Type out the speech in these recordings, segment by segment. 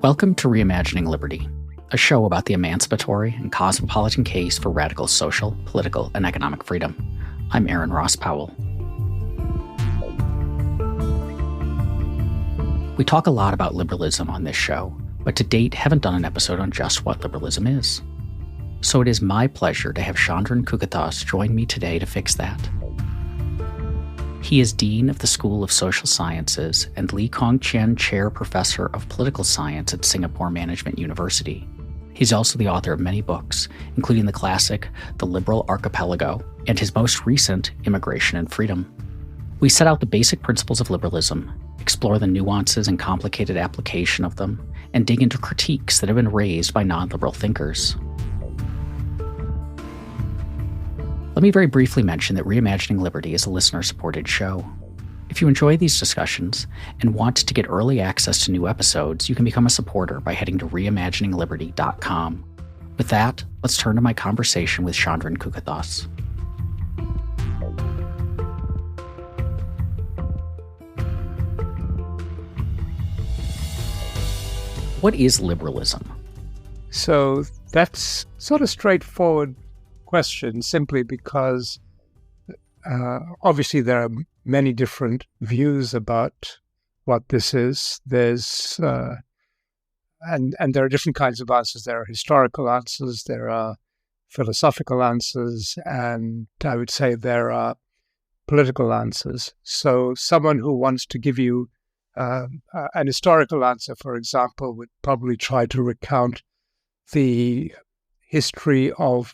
Welcome to ReImagining Liberty, a show about the emancipatory and cosmopolitan case for radical social, political, and economic freedom. I'm Aaron Ross Powell. We talk a lot about liberalism on this show, but to date haven't done an episode on just what liberalism is. So it is my pleasure to have Chandran Kukathas join me today to fix that. He is Dean of the School of Social Sciences and Lee Kong Chian Chair Professor of Political Science at Singapore Management University. He's also the author of many books, including the classic The Liberal Archipelago and his most recent Immigration and Freedom. We set out the basic principles of liberalism, explore the nuances and complicated application of them, and dig into critiques that have been raised by non-liberal thinkers. Let me very briefly mention that ReImagining Liberty is a listener-supported show. If you enjoy these discussions and want to get early access to new episodes, you can become a supporter by heading to reimaginingliberty.com. With that, let's turn to my conversation with Chandran Kukathas. What is liberalism? So that's sort of straightforward question, simply because obviously there are many different views about what this is. There's and there are different kinds of answers. There are historical answers, there are philosophical answers, and I would say there are political answers. So someone who wants to give you an historical answer, for example, would probably try to recount the history of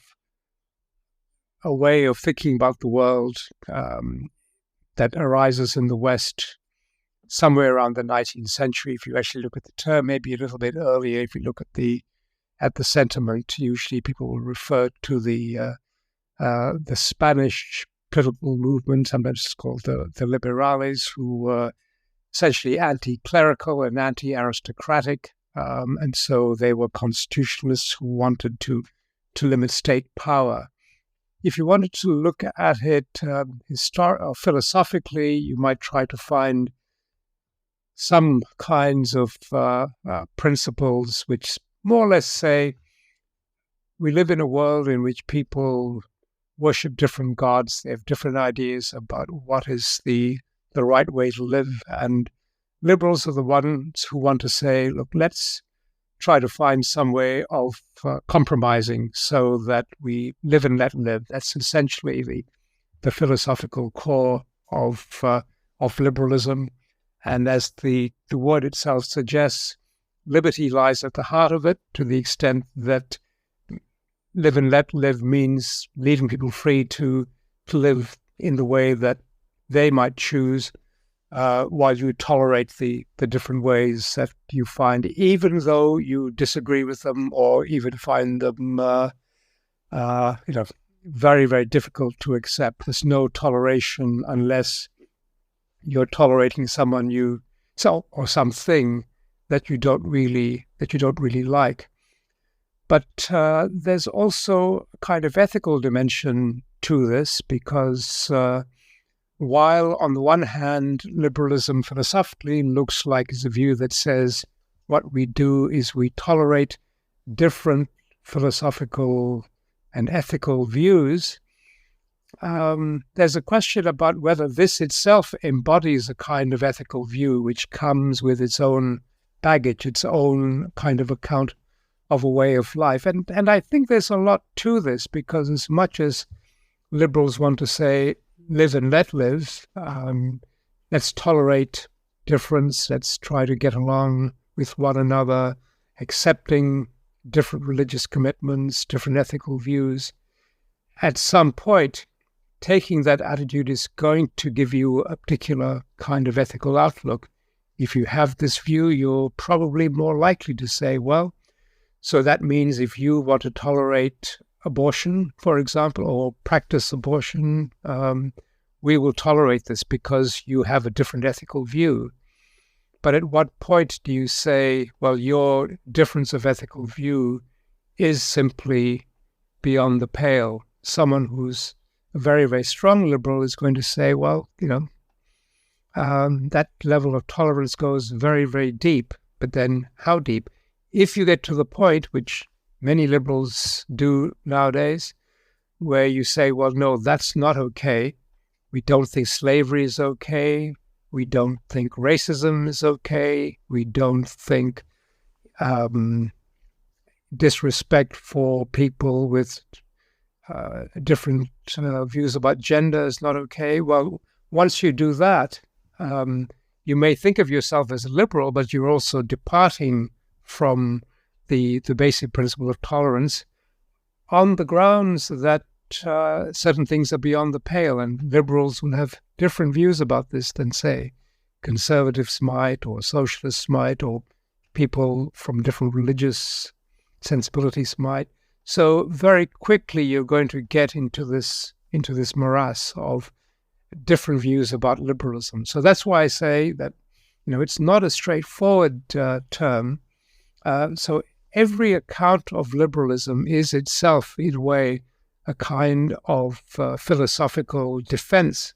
a way of thinking about the world that arises in the West somewhere around the 19th century. If you actually look at the term, maybe a little bit earlier. If you look at the sentiment, usually people will refer to the Spanish political movement, sometimes called the Liberales, who were essentially anti-clerical and anti-aristocratic, and so they were constitutionalists who wanted to limit state power. If you wanted to look at it philosophically, you might try to find some kinds of principles which more or less say we live in a world in which people worship different gods. They have different ideas about what is the right way to live. And liberals are the ones who want to say, look, let's try to find some way of compromising so that we live and let live. That's essentially the philosophical core of liberalism. And as the word itself suggests, liberty lies at the heart of it, to the extent that live and let live means leaving people free to live in the way that they might choose, while you tolerate the different ways that you find, even though you disagree with them or even find them, very, very difficult to accept. There's no toleration unless you're tolerating someone or something that you don't really like. But there's also a kind of ethical dimension to this, because while on the one hand, liberalism philosophically looks like it's a view that says what we do is we tolerate different philosophical and ethical views, there's a question about whether this itself embodies a kind of ethical view which comes with its own baggage, its own kind of account of a way of life. And I think there's a lot to this, because as much as liberals want to say, live and let live, let's tolerate difference, let's try to get along with one another, accepting different religious commitments, different ethical views. At some point, taking that attitude is going to give you a particular kind of ethical outlook. If you have this view, you're probably more likely to say, well, so that means if you want to tolerate abortion, for example, or practice abortion, we will tolerate this because you have a different ethical view. But at what point do you say, well, your difference of ethical view is simply beyond the pale? Someone who's a very, very strong liberal is going to say, well, that level of tolerance goes very, very deep, but then how deep? If you get to the point, which many liberals do nowadays, where you say, well, no, that's not okay. We don't think slavery is okay. We don't think racism is okay. We don't think disrespect for people with different views about gender is not okay. Well, once you do that, you may think of yourself as a liberal, but you're also departing from the basic principle of tolerance on the grounds that certain things are beyond the pale, and liberals will have different views about this than, say, conservatives might, or socialists might, or people from different religious sensibilities might. So very quickly you're going to get into this morass of different views about liberalism. So that's why I say that, it's not a straightforward term. So every account of liberalism is itself, in a way, a kind of philosophical defense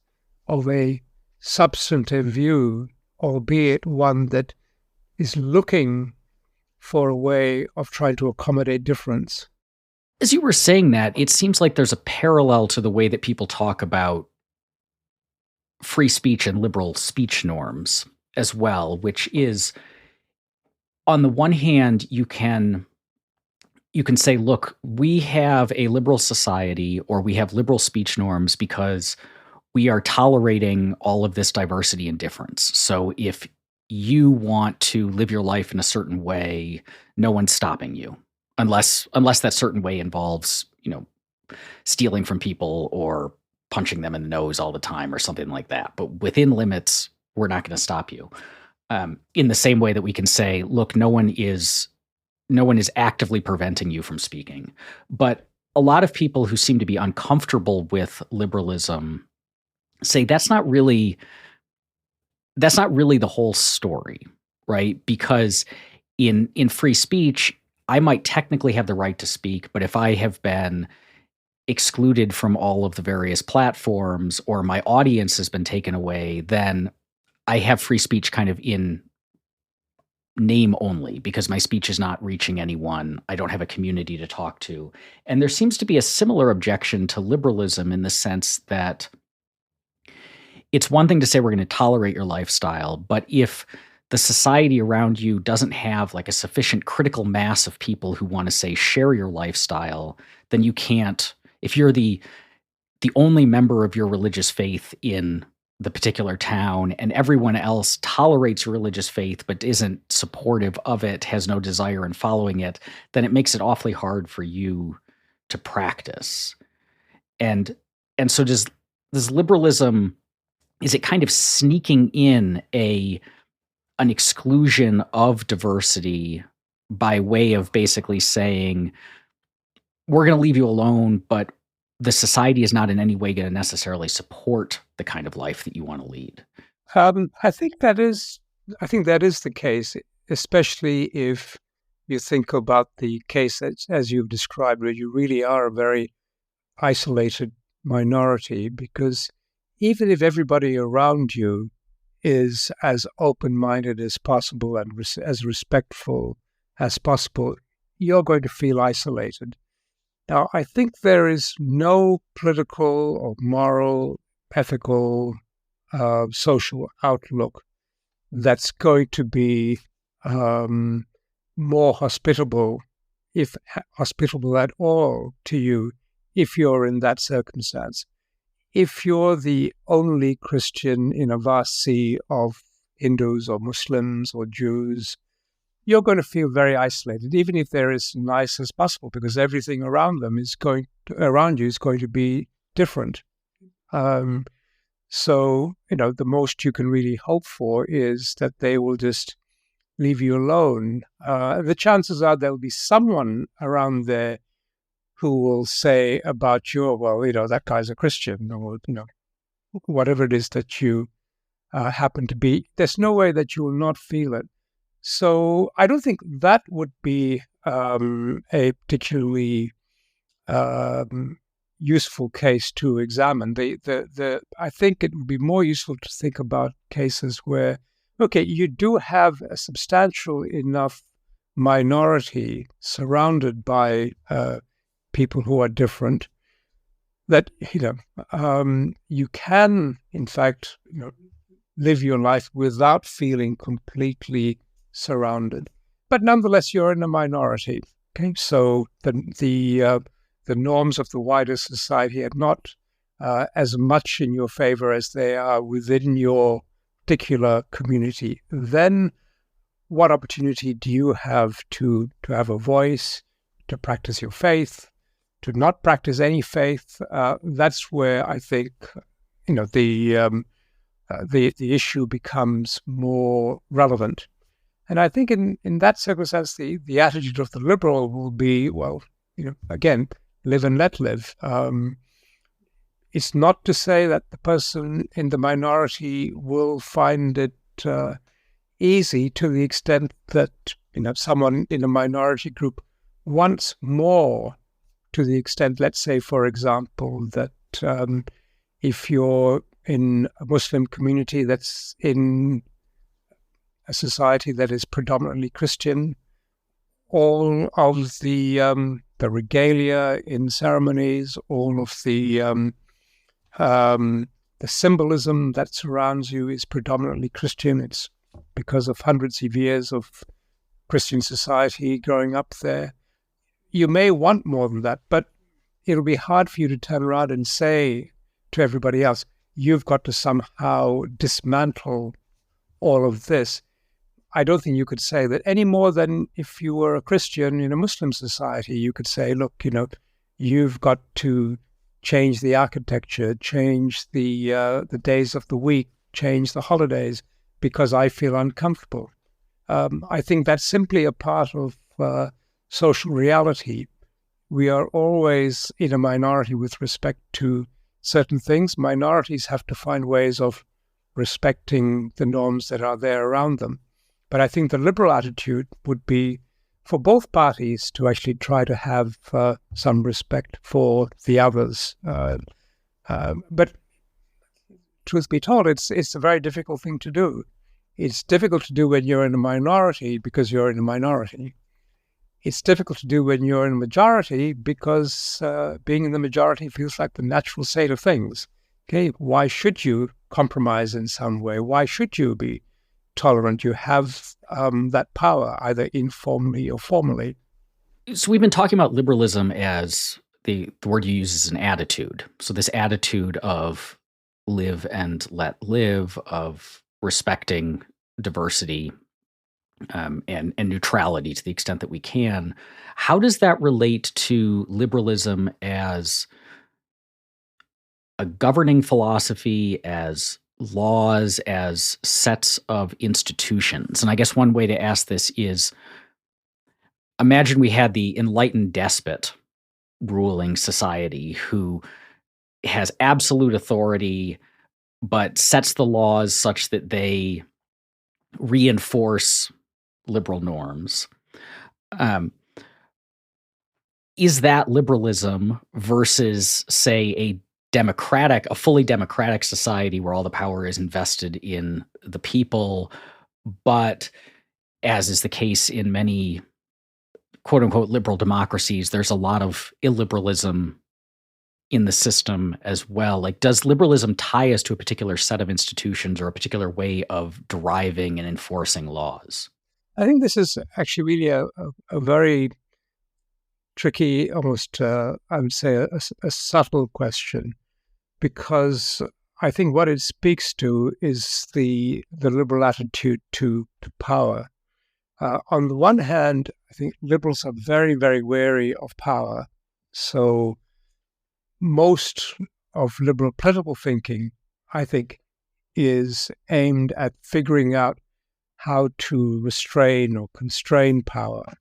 of a substantive view, albeit one that is looking for a way of trying to accommodate difference. As you were saying that, it seems like there's a parallel to the way that people talk about free speech and liberal speech norms as well, which is, on the one hand, you can say, look, we have a liberal society, or we have liberal speech norms because we are tolerating all of this diversity and difference. So if you want to live your life in a certain way, no one's stopping you, unless that certain way involves, stealing from people or punching them in the nose all the time or something like that. But within limits, we're not going to stop you. In the same way that we can say, look, no one is actively preventing you from speaking. But a lot of people who seem to be uncomfortable with liberalism say that's not really the whole story, right? Because in free speech, I might technically have the right to speak, but if I have been excluded from all of the various platforms, or my audience has been taken away, then I have free speech kind of in name only, because my speech is not reaching anyone. I don't have a community to talk to. And there seems to be a similar objection to liberalism, in the sense that it's one thing to say we're going to tolerate your lifestyle, but if the society around you doesn't have like a sufficient critical mass of people who want to, say, share your lifestyle, then you can't. If you're the only member of your religious faith in the particular town, and everyone else tolerates your religious faith but isn't supportive of it, has no desire in following it, then it makes it awfully hard for you to practice. And so does liberalism, is it kind of sneaking in an exclusion of diversity by way of basically saying, we're going to leave you alone, but the society is not in any way going to necessarily support the kind of life that you want to lead? I think that is the case, especially if you think about the case as you've described, where you really are a very isolated minority, because even if everybody around you is as open-minded as possible and as respectful as possible, you're going to feel isolated. Now, I think there is no political or moral, ethical, social outlook that's going to be more hospitable, if hospitable at all, to you if you're in that circumstance. If you're the only Christian in a vast sea of Hindus or Muslims or Jews, you're going to feel very isolated, even if they're as nice as possible, because everything around you is going to be different. So, the most you can really hope for is that they will just leave you alone. The chances are there'll be someone around there who will say about you, well, that guy's a Christian, or, whatever it is that you happen to be. There's no way that you will not feel it. So I don't think that would be a particularly useful case to examine. I think it would be more useful to think about cases where Okay, you do have a substantial enough minority surrounded by people who are different that you can, in fact, live your life without feeling completely surrounded. But nonetheless, you're in a minority. Okay, so the norms of the wider society are not as much in your favor as they are within your particular community. Then, what opportunity do you have to have a voice, to practice your faith, to not practice any faith? That's where I think the issue becomes more relevant. And I think in that circumstance, the attitude of the liberal will be, well, again, live and let live. It's not to say that the person in the minority will find it easy, to the extent that someone in a minority group wants more, to the extent, let's say, for example, that if you're in a Muslim community that's in a society that is predominantly Christian, all of the regalia in ceremonies, all of the symbolism that surrounds you is predominantly Christian. It's because of hundreds of years of Christian society growing up there. You may want more than that, but it'll be hard for you to turn around and say to everybody else, you've got to somehow dismantle all of this. I don't think you could say that any more than if you were a Christian in a Muslim society. You could say, look, you've got to change the architecture, change the days of the week, change the holidays, because I feel uncomfortable. I think that's simply a part of social reality. We are always in a minority with respect to certain things. Minorities have to find ways of respecting the norms that are there around them. But I think the liberal attitude would be for both parties to actually try to have some respect for the others. But truth be told, it's a very difficult thing to do. It's difficult to do when you're in a minority because you're in a minority. It's difficult to do when you're in a majority because being in the majority feels like the natural state of things. Okay, why should you compromise in some way? Why should you be tolerant? You have that power, either informally or formally. So we've been talking about liberalism as the word you use is an attitude. So this attitude of live and let live, of respecting diversity and neutrality to the extent that we can. How does that relate to liberalism as a governing philosophy, as laws, as sets of institutions? And I guess one way to ask this is, imagine we had the enlightened despot ruling society who has absolute authority, but sets the laws such that they reinforce liberal norms. Is that liberalism versus, say, a fully democratic society where all the power is invested in the people, but as is the case in many quote unquote liberal democracies, there's a lot of illiberalism in the system as well? Like, does liberalism tie us to a particular set of institutions or a particular way of deriving and enforcing laws? I think this is actually really a very tricky, almost, I would say, a subtle question, because I think what it speaks to is the liberal attitude to power. On the one hand, I think liberals are very, very wary of power. So most of liberal political thinking, I think, is aimed at figuring out how to restrain or constrain power.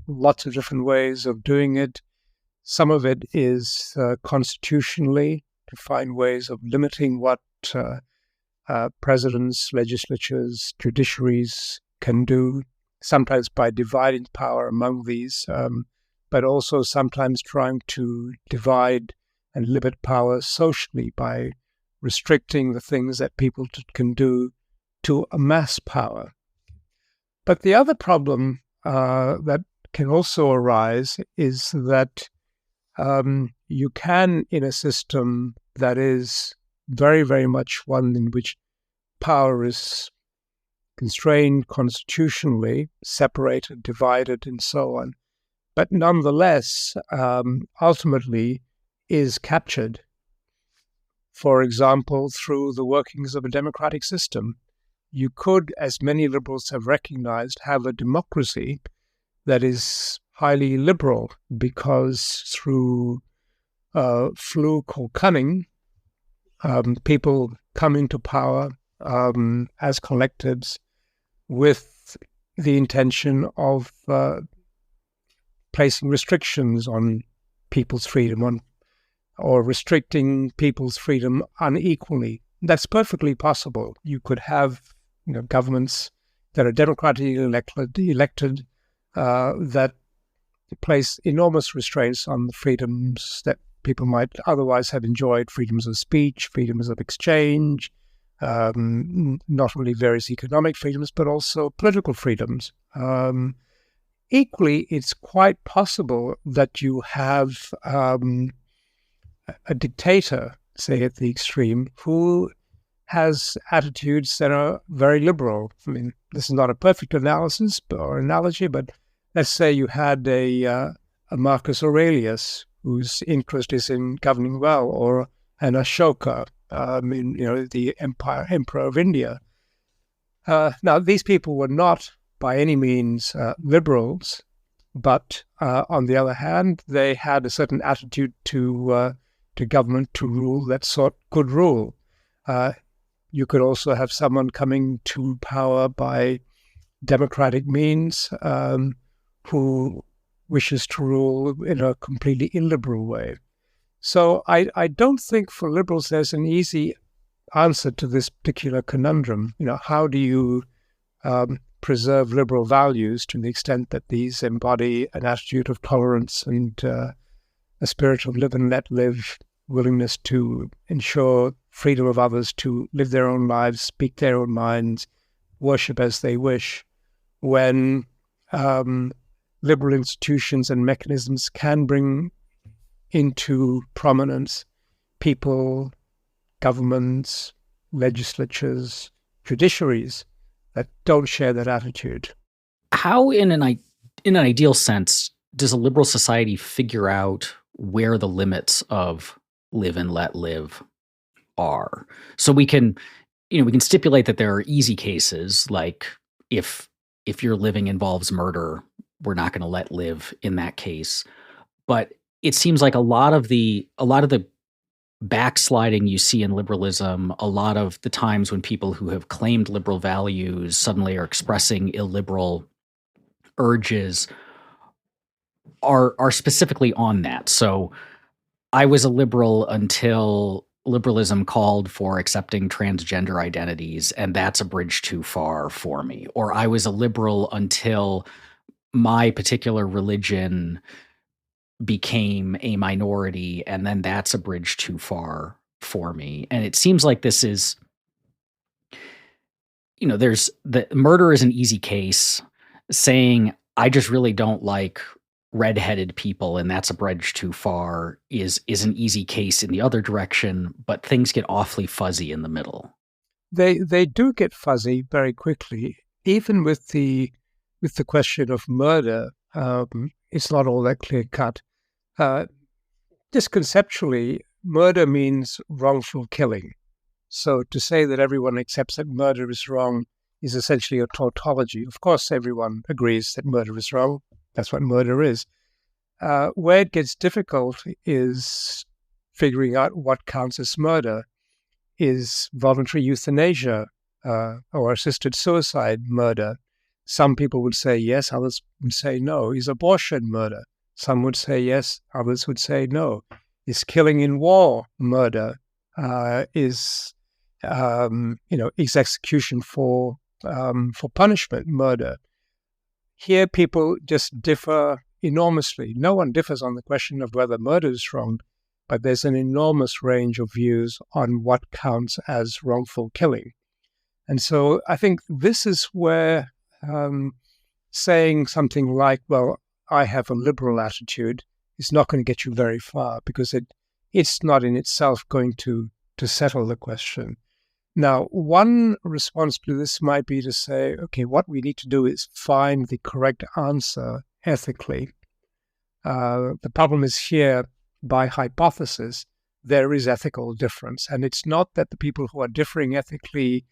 Lots of different ways of doing it. Some of it is constitutionally, to find ways of limiting what presidents, legislatures, judiciaries can do, sometimes by dividing power among these, but also sometimes trying to divide and limit power socially by restricting the things that people can do to amass power. But the other problem that can also arise is that you can, in a system that is very, very much one in which power is constrained constitutionally, separated, divided, and so on, but nonetheless, ultimately is captured, for example, through the workings of a democratic system. You could, as many liberals have recognized, have a democracy that is highly liberal because through fluke or cunning, people come into power as collectives with the intention of placing restrictions on people's freedom or restricting people's freedom unequally. That's perfectly possible. You could have governments that are democratically elected that place enormous restraints on the freedoms that people might otherwise have enjoyed, freedoms of speech, freedoms of exchange, not only various economic freedoms, but also political freedoms. Equally, it's quite possible that you have a dictator, say at the extreme, who has attitudes that are very liberal. I mean, this is not a perfect analysis or analogy, but let's say you had a Marcus Aurelius whose interest is in governing well, or an Ashoka, the emperor of India. Now, these people were not by any means liberals, but on the other hand, they had a certain attitude to government, to rule that sought good rule. You could also have someone coming to power by democratic means who wishes to rule in a completely illiberal way. So I don't think for liberals there's an easy answer to this particular conundrum. How do you preserve liberal values to the extent that these embody an attitude of tolerance and a spirit of live and let live, willingness to ensure freedom of others to live their own lives, speak their own minds, worship as they wish, when liberal institutions and mechanisms can bring into prominence people, governments, legislatures, judiciaries that don't share that attitude. How, in an ideal sense, does a liberal society figure out where the limits of live and let live are? So we can stipulate that there are easy cases, like if your living involves murder, we're not going to let live in that case. But it seems like a lot of the backsliding you see in liberalism, a lot of the times when people who have claimed liberal values suddenly are expressing illiberal urges are specifically on that. So I was a liberal until liberalism called for accepting transgender identities, and that's a bridge too far for me. Or I was a liberal until my particular religion became a minority, and then that's a bridge too far for me. And it seems like this is, there's the murder is an easy case. Saying I just really don't like redheaded people and that's a bridge too far is an easy case in the other direction, but things get awfully fuzzy in the middle. They do get fuzzy very quickly, even with the question of murder. It's not all that clear cut. Just conceptually, murder means wrongful killing. So to say that everyone accepts that murder is wrong is essentially a tautology. Of course, everyone agrees that murder is wrong. That's what murder is. Where it gets difficult is figuring out what counts as murder. Is voluntary euthanasia or assisted suicide murder? Some people would say yes, others would say no. Is abortion murder? Some would say yes, others would say no. Is killing in war murder? Is execution for punishment murder? Here, people just differ enormously. No one differs on the question of whether murder is wrong, but there's an enormous range of views on what counts as wrongful killing. And so I think this is where saying something like, well, I have a liberal attitude is not going to get you very far, because it's not in itself going to settle the question. Now, one response to this might be to say, okay, what we need to do is find the correct answer ethically. The problem is here, by hypothesis, there is ethical difference. And it's not that the people who are differing ethically,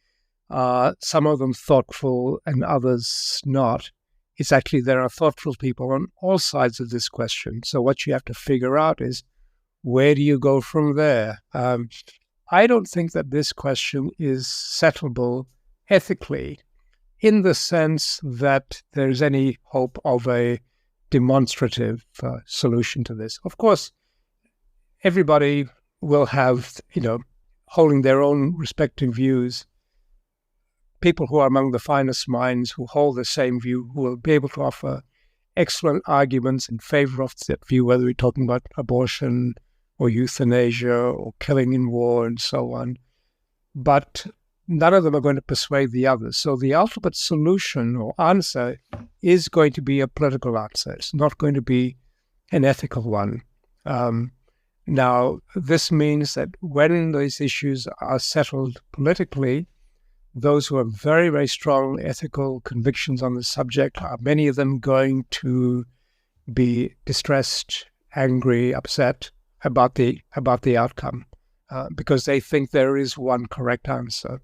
some of them thoughtful and others not. It's actually there are thoughtful people on all sides of this question. So what you have to figure out is, where do you go from there? I don't think that this question is settleable ethically in the sense that there's any hope of a demonstrative solution to this. Of course, everybody will have, holding their own respective views, people who are among the finest minds who hold the same view, who will be able to offer excellent arguments in favor of that view, whether we're talking about abortion or euthanasia or killing in war and so on. But none of them are going to persuade the others. So the ultimate solution or answer is going to be a political answer. It's not going to be an ethical one. Now, this means that when those issues are settled politically, those who have very, very strong ethical convictions on the subject, are many of them going to be distressed, angry, upset about the outcome, because they think there is one correct answer.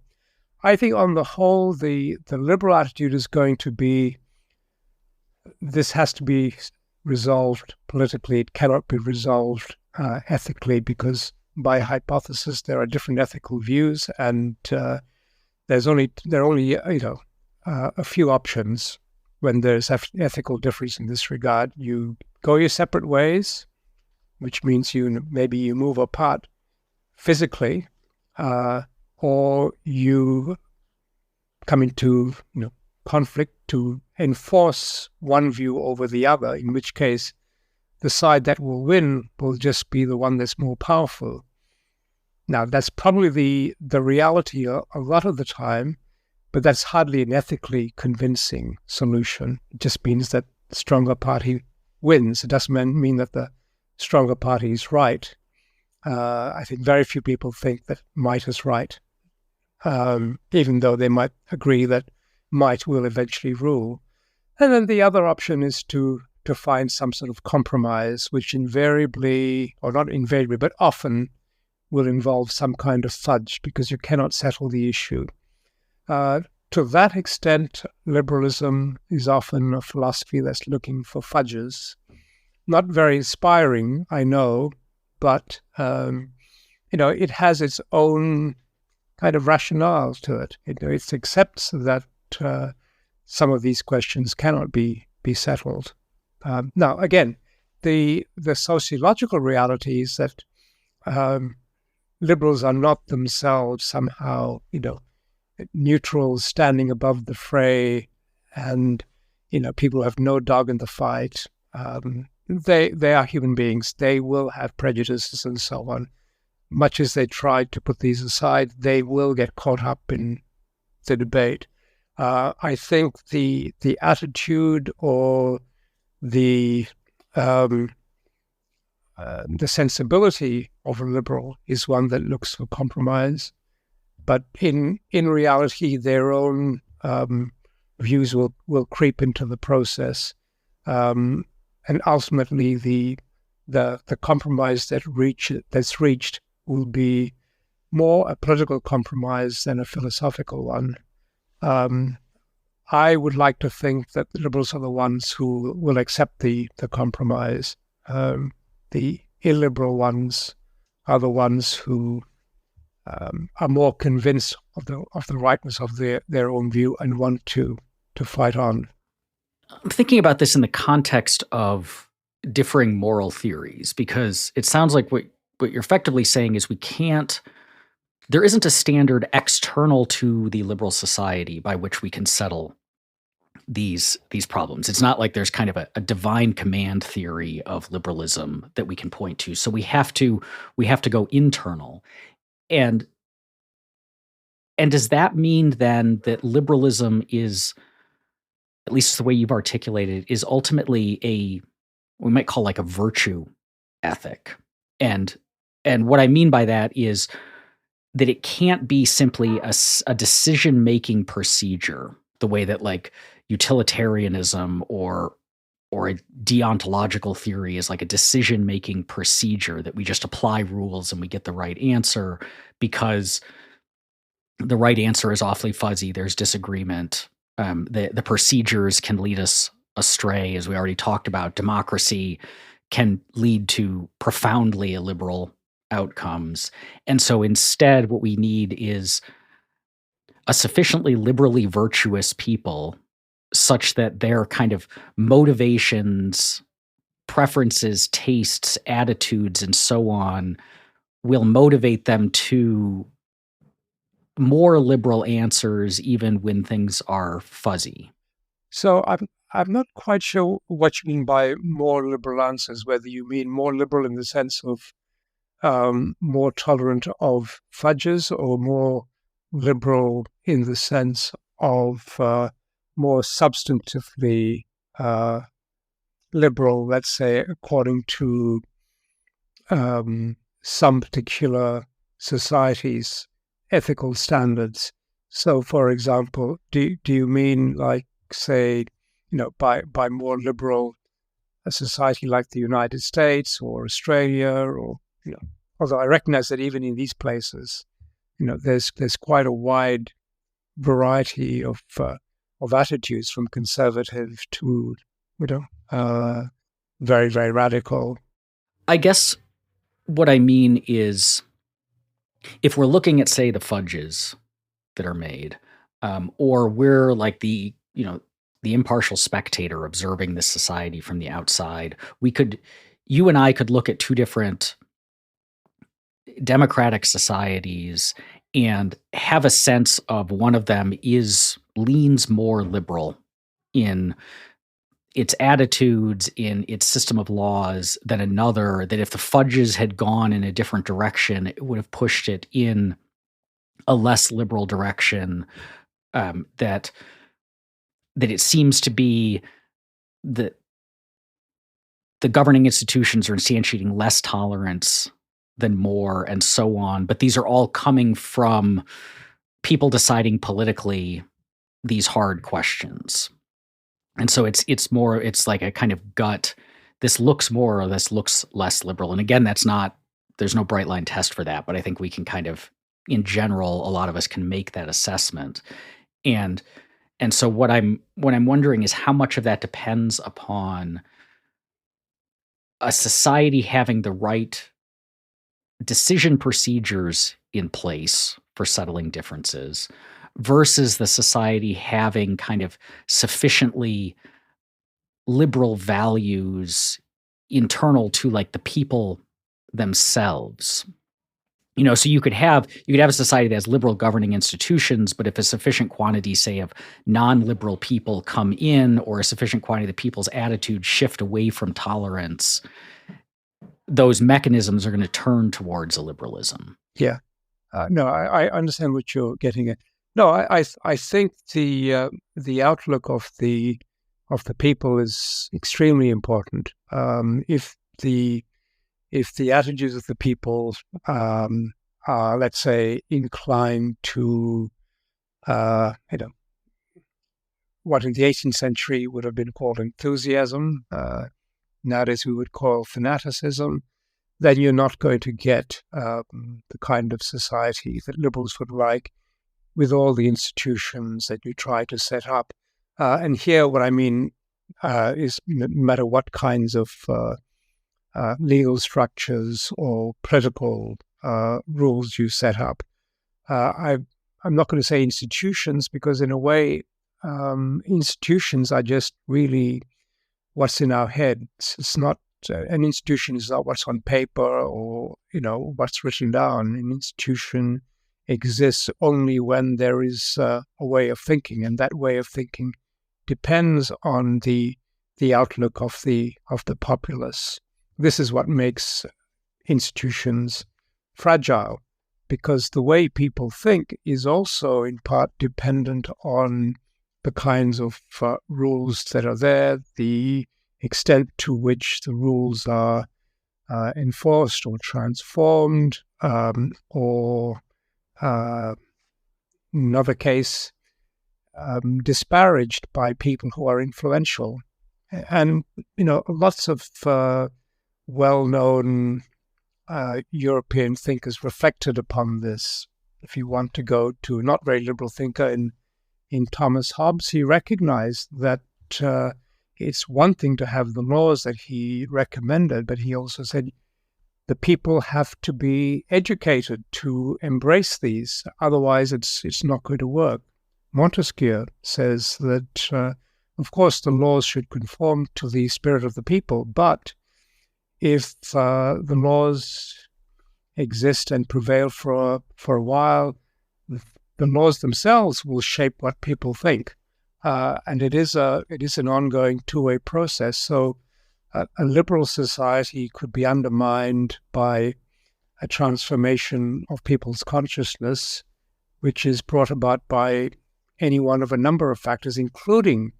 I think on the whole, the liberal attitude is going to be, this has to be resolved politically. It cannot be resolved ethically, because by hypothesis there are different ethical views, and there are only a few options when there's ethical difference in this regard. You go your separate ways, which means maybe you move apart physically, or you come into conflict to enforce one view over the other, in which case the side that will win will just be the one that's more powerful. Now, that's probably the reality a lot of the time, but that's hardly an ethically convincing solution. It just means that the stronger party wins. It doesn't mean that the stronger party is right. I think very few people think that might is right, even though they might agree that might will eventually rule. And then the other option is to find some sort of compromise, which invariably, or not invariably, but often will involve some kind of fudge, because you cannot settle the issue. To that extent, liberalism is often a philosophy that's looking for fudges. Not very inspiring, I know, but it has its own kind of rationale to it. It accepts that some of these questions cannot be settled. Now, again, the sociological reality is that liberals are not themselves somehow, neutral, standing above the fray, and people have no dog in the fight. They are human beings. They will have prejudices and so on. Much as they try to put these aside, they will get caught up in the debate. I think the attitude or the sensibility of a liberal is one that looks for compromise, but in reality, their own views will creep into the process, and ultimately the compromise that's reached will be more a political compromise than a philosophical one. I would like to think that the liberals are the ones who will accept the compromise. The illiberal ones are the ones who are more convinced of the rightness of their own view and want to fight on. I'm thinking about this in the context of differing moral theories, because it sounds like what you're effectively saying is there isn't a standard external to the liberal society by which we can settle these problems. It's not like there's kind of a divine command theory of liberalism that we can point to. So we have to go internal. And And does that mean then that liberalism is, at least the way you've articulated, is ultimately we might call like a virtue ethic? And what I mean by that is that it can't be simply a decision-making procedure, the way that like utilitarianism or a deontological theory is like a decision-making procedure that we just apply rules and we get the right answer because the right answer is awfully fuzzy. There's disagreement. The procedures can lead us astray, as we already talked about. Democracy can lead to profoundly illiberal outcomes. And so instead, what we need is a sufficiently liberally virtuous people such that their kind of motivations, preferences, tastes, attitudes, and so on will motivate them to more liberal answers even when things are fuzzy. So I'm not quite sure what you mean by more liberal answers, whether you mean more liberal in the sense of more tolerant of fudges or more liberal in the sense of more substantively liberal, let's say, according to some particular society's ethical standards. So, for example, do you mean like, say, by more liberal a society like the United States or Australia, or although I recognize that even in these places, there's quite a wide variety of attitudes from conservative to very, very radical. I guess what I mean is, if we're looking at, say, the fudges that are made, or we're like the impartial spectator observing this society from the outside, you and I could look at two different democratic societies and have a sense of one of them leans more liberal in its attitudes, in its system of laws, than another, that if the fudges had gone in a different direction, it would have pushed it in a less liberal direction, that it seems to be that the governing institutions are instantiating less tolerance than more, and so on. But these are all coming from people deciding politically these hard questions. And so it's like a kind of gut. This looks more or this looks less liberal. And again, there's no bright line test for that, but I think we can kind of, in general, a lot of us can make that assessment. And so what I'm wondering is how much of that depends upon a society having the right decision procedures in place for settling differences versus the society having kind of sufficiently liberal values internal to like the people themselves. So you could have a society that has liberal governing institutions, but if a sufficient quantity, say, of non-liberal people come in, or a sufficient quantity of the people's attitudes shift away from tolerance, those mechanisms are going to turn towards a liberalism. Yeah. No, I understand what you're getting at. No, I think the outlook of the people is extremely important. If the attitudes of the people are, let's say, inclined to what in the 18th century would have been called enthusiasm, nowadays we would call fanaticism, then you're not going to get the kind of society that liberals would like, with all the institutions that you try to set up. And here what I mean is, no matter what kinds of legal structures or political rules you set up, I'm not going to say institutions, because in a way, institutions are just really what's in our heads. It's not an institution is not what's on paper or what's written down. An institution exists only when there is a way of thinking, and that way of thinking depends on the outlook of the populace. This is what makes institutions fragile. because the way people think is also in part dependent on the kinds of rules that are there, the extent to which the rules are enforced or transformed, or in another case, disparaged by people who are influential. And, lots of well-known European thinkers reflected upon this. If you want to go to a not very liberal thinker in Thomas Hobbes, he recognized that it's one thing to have the laws that he recommended, but he also said the people have to be educated to embrace these. Otherwise, it's not going to work. Montesquieu says that, of course, the laws should conform to the spirit of the people, but if the laws exist and prevail for a while, the laws themselves will shape what people think, and it is an ongoing two-way process. So, a liberal society could be undermined by a transformation of people's consciousness, which is brought about by any one of a number of factors, including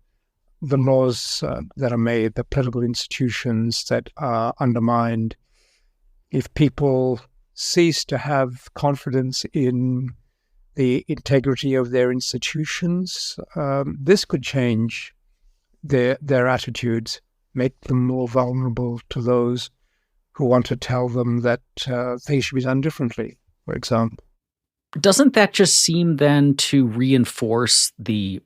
the laws that are made, the political institutions that are undermined. If people cease to have confidence in the integrity of their institutions, this could change their attitudes, make them more vulnerable to those who want to tell them that things should be done differently, for example. Doesn't that just seem then to reinforce the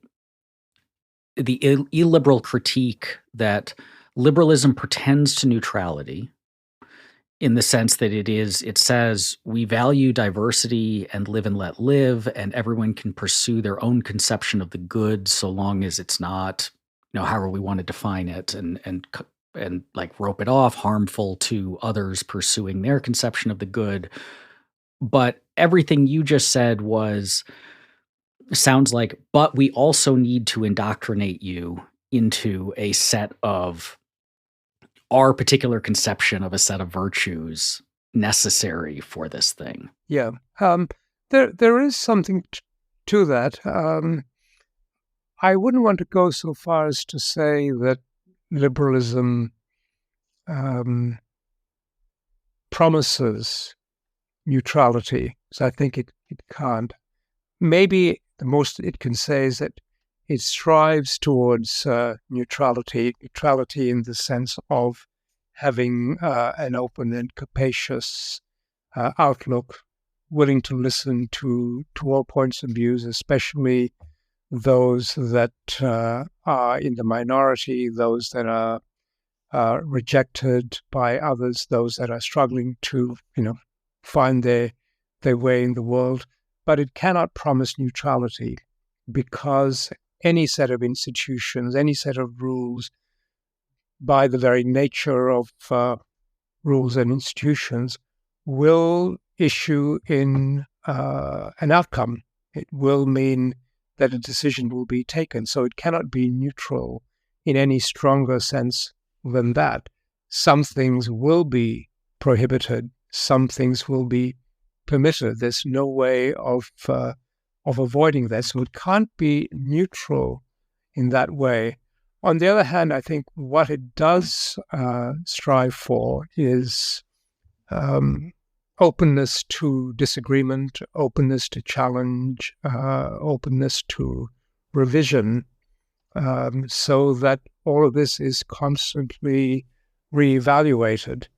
illiberal critique that liberalism pretends to neutrality, in the sense that it says we value diversity and live and let live, and everyone can pursue their own conception of the good so long as it's not, however we want to define it, and like rope it off, harmful to others pursuing their conception of the good. But everything you just said sounds like, but we also need to indoctrinate you into a set of our particular conception of a set of virtues necessary for this thing. Yeah. There is something to that. I wouldn't want to go so far as to say that liberalism promises neutrality, so I think it can't. Maybe the most it can say is that it strives towards neutrality in the sense of having an open and capacious outlook, willing to listen to all points of views, especially those that are in the minority, those that are rejected by others, those that are struggling to, find their way in the world. But it cannot promise neutrality, because any set of institutions, any set of rules, by the very nature of rules and institutions, will issue in an outcome. It will mean that a decision will be taken. So it cannot be neutral in any stronger sense than that. Some things will be prohibited. Some things will be permitted. There's no way of avoiding that. So it can't be neutral in that way. On the other hand, I think what it does strive for is openness to disagreement, openness to challenge, openness to revision, so that all of this is constantly reevaluated.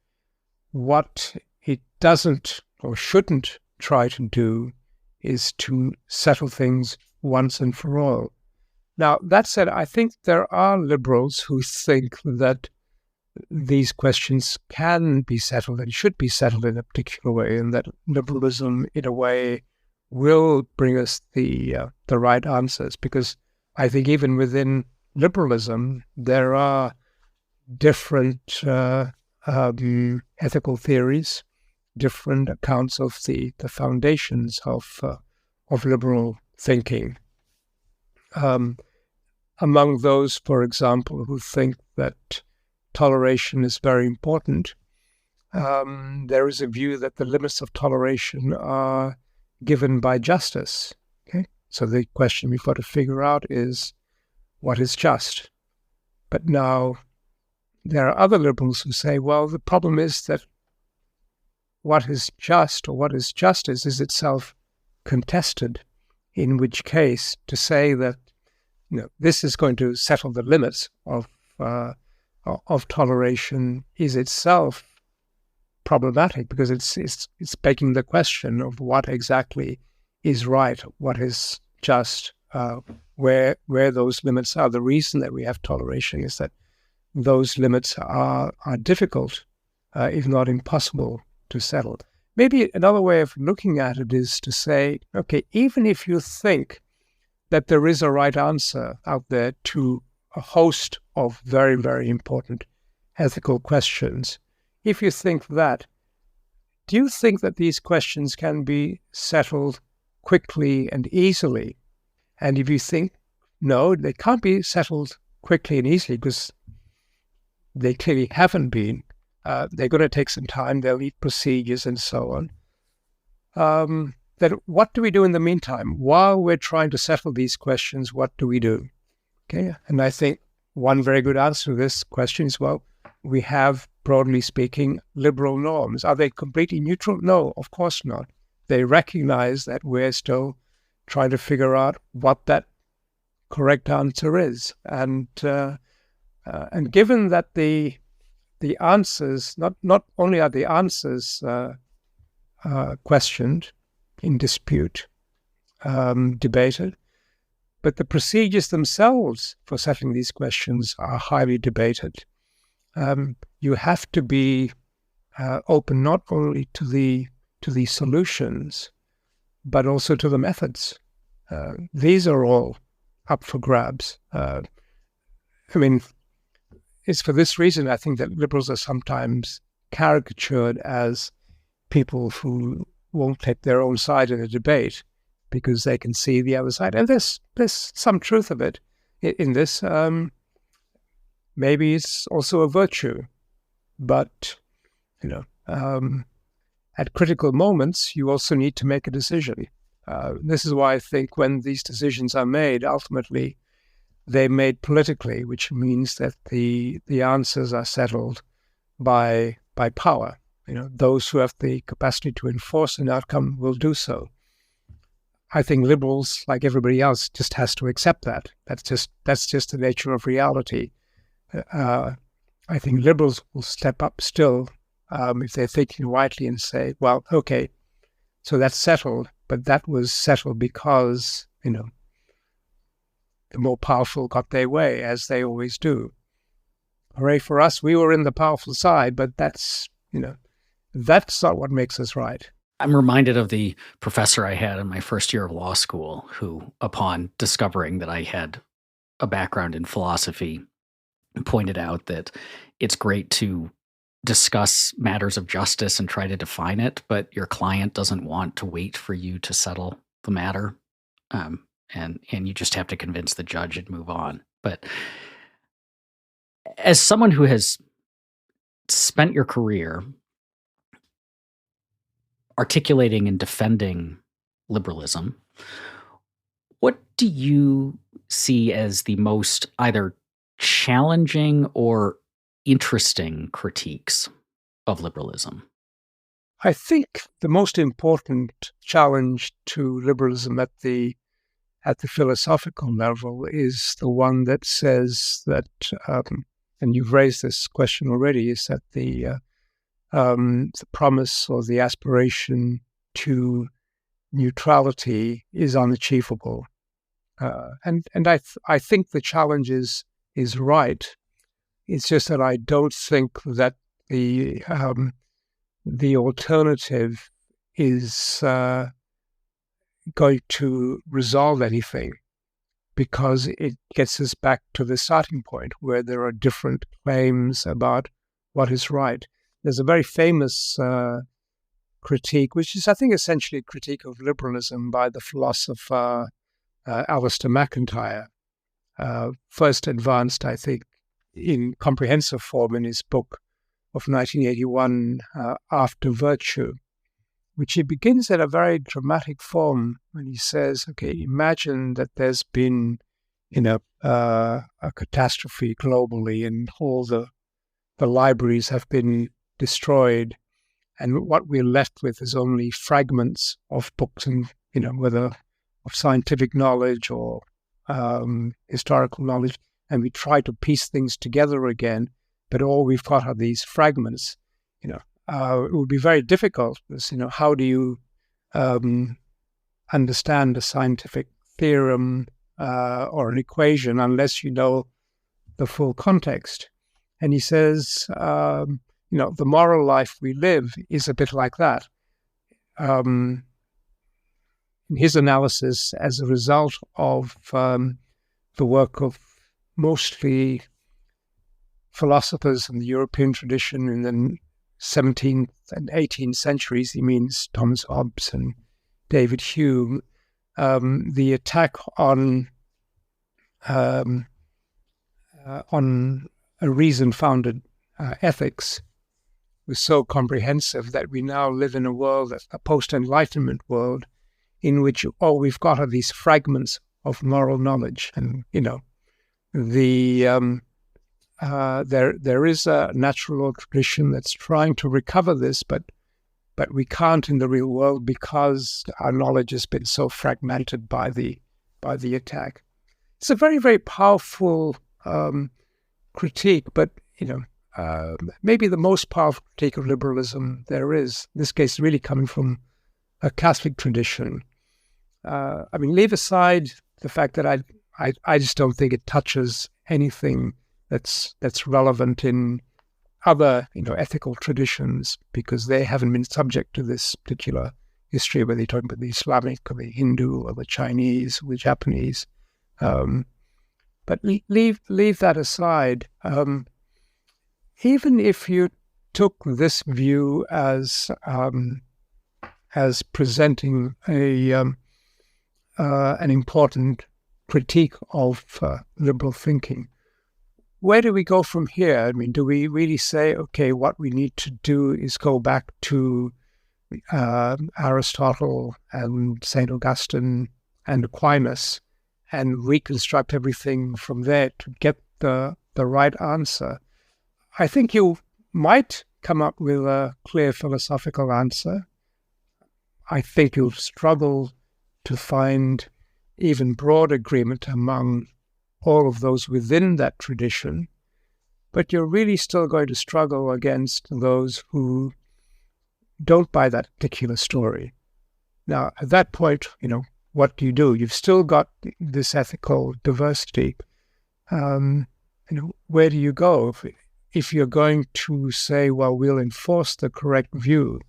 What it doesn't or shouldn't try to do is to settle things once and for all. Now, that said, I think there are liberals who think that these questions can be settled and should be settled in a particular way, and that liberalism, in a way, will bring us the right answers. Because I think even within liberalism, there are different ethical theories, different accounts of the foundations of liberal thinking. Among those, for example, who think that toleration is very important, there is a view that the limits of toleration are given by justice. Okay, so the question we've got to figure out is what is just. But now there are other liberals who say, well, the problem is that what is just or what is justice is itself contested, in which case to say that this is going to settle the limits of toleration is itself problematic, because it's begging the question of what exactly is right, what is just, where those limits are. The reason that we have toleration is that those limits are difficult, if not impossible, to settle. Maybe another way of looking at it is to say, okay, even if you think that there is a right answer out there to a host of very, very important ethical questions, if you think that, do you think that these questions can be settled quickly and easily? And if you think, no, they can't be settled quickly and easily because they clearly haven't been, they're going to take some time, they'll need procedures and so on, then what do we do in the meantime? While we're trying to settle these questions, what do we do? Okay, and I think one very good answer to this question is, well, we have, broadly speaking, liberal norms. Are they completely neutral? No, of course not. They recognize that we're still trying to figure out what that correct answer is. And given that the answers, not only are the answers questioned, in dispute, debated, but the procedures themselves for settling these questions are highly debated. You have to be open not only to the solutions, but also to the methods. These are all up for grabs. It's for this reason I think that liberals are sometimes caricatured as people who won't take their own side in a debate because they can see the other side. And there's some truth of it in this. Maybe it's also a virtue, but at critical moments, you also need to make a decision. This is why I think when these decisions are made, ultimately, they're made politically, which means that the answers are settled by power. Those who have the capacity to enforce an outcome will do so. I think liberals, like everybody else, just has to accept that. That's just the nature of reality. I think liberals will step up still if they're thinking rightly and say, well, okay, so that's settled, but that was settled because, the more powerful got their way, as they always do. Hooray for us, we were in the powerful side, but that's not what makes us right. I'm reminded of the professor I had in my first year of law school who, upon discovering that I had a background in philosophy, pointed out that it's great to discuss matters of justice and try to define it, but your client doesn't want to wait for you to settle the matter. And you just have to convince the judge and move on. But as someone who has spent your career articulating and defending liberalism, what do you see as the most either challenging or interesting critiques of liberalism? I think the most important challenge to liberalism at the philosophical level is the one that says that, and you've raised this question already, is that the promise or the aspiration to neutrality is unachievable. And I think the challenge is right. It's just that I don't think that the alternative is going to resolve anything, because it gets us back to the starting point where there are different claims about what is right. There's a very famous critique, which is, I think, essentially a critique of liberalism by the philosopher Alistair MacIntyre, first advanced, I think, in comprehensive form in his book, of 1981, After Virtue, which he begins in a very dramatic form when he says, okay, imagine that there's been, a catastrophe globally and all the libraries have been destroyed, and what we're left with is only fragments of books and, whether of scientific knowledge or historical knowledge, and we try to piece things together again, but all we've got are these fragments. It would be very difficult because, how do you understand a scientific theorem or an equation unless you know the full context? And he says, the moral life we live is a bit like that. In his analysis, as a result of the work of mostly philosophers in the European tradition in the 17th and 18th centuries, he means Thomas Hobbes and David Hume, the attack on a reason-founded ethics was so comprehensive that we now live in a world, a post-Enlightenment world, in which all we've got are these fragments of moral knowledge. And, there is a natural law tradition that's trying to recover this, but we can't in the real world because our knowledge has been so fragmented by the attack. It's a very, very powerful critique, but maybe the most powerful critique of liberalism there is. In this case, really coming from a Catholic tradition. Leave aside the fact that I just don't think it touches anything that's relevant in other, ethical traditions, because they haven't been subject to this particular history, whether you're talking about the Islamic or the Hindu or the Chinese or the Japanese. But leave that aside. Even if you took this view as presenting an important critique of liberal thinking, where do we go from here? Do we really say, okay, what we need to do is go back to Aristotle and St. Augustine and Aquinas and reconstruct everything from there to get the right answer? I think you might come up with a clear philosophical answer. I think you'll struggle to find even broad agreement among all of those within that tradition, but you're really still going to struggle against those who don't buy that particular story. Now, at that point, what do you do? You've still got this ethical diversity. Where do you go? If you're going to say, well, we'll enforce the correct view.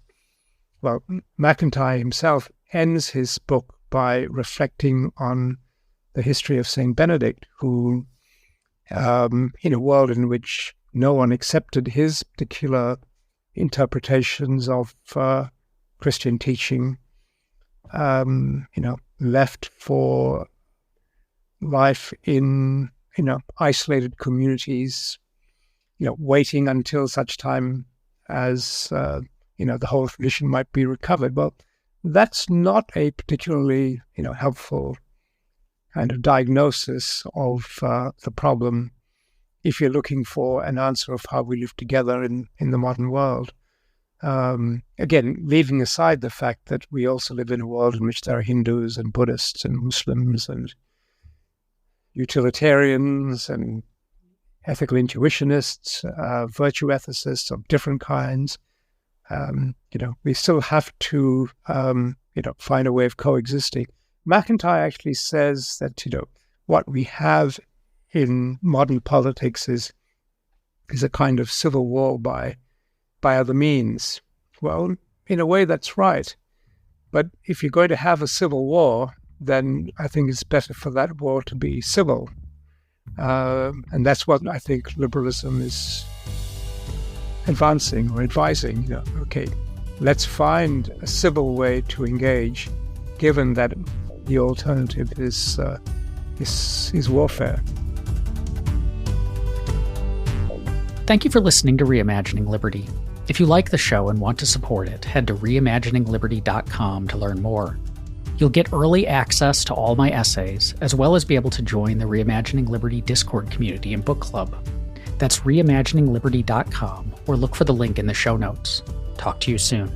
Well, MacIntyre himself ends his book by reflecting on the history of Saint Benedict, who, in a world in which no one accepted his particular interpretations of Christian teaching, left for life in, isolated communities, waiting until such time as, the whole tradition might be recovered. Well, that's not a particularly, helpful kind of diagnosis of the problem if you're looking for an answer of how we live together in the modern world. Again, leaving aside the fact that we also live in a world in which there are Hindus and Buddhists and Muslims and utilitarians and ethical intuitionists, virtue ethicists of different kinds. We still have to, find a way of coexisting. MacIntyre actually says that, what we have in modern politics is a kind of civil war by other means. Well, in a way, that's right. But if you're going to have a civil war, then I think it's better for that war to be civil. And that's what I think liberalism is advancing or advising. Okay, let's find a civil way to engage, given that the alternative is warfare. Thank you for listening to Reimagining Liberty. If you like the show and want to support it, head to reimaginingliberty.com to learn more. You'll get early access to all my essays, as well as be able to join the Reimagining Liberty Discord community and book club. That's reimaginingliberty.com, or look for the link in the show notes. Talk to you soon.